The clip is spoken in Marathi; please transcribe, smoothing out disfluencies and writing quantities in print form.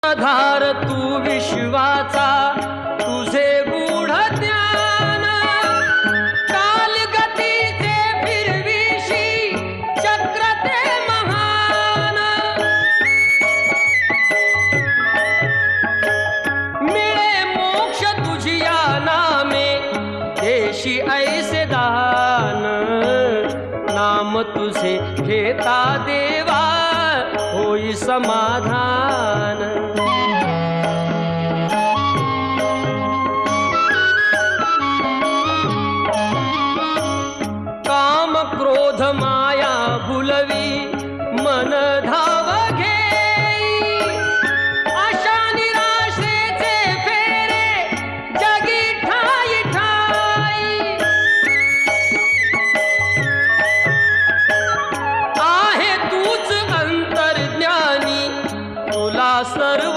सूत्रधार तू विश्वाचा, तुझे गूढ ज्ञान कालगतीचे फिरविशी चक्र ते महान। मिळे मोक्ष तुझिया नामे, देशी ऐसे दान। नाम तुझे घेता देवा, होई समाधान।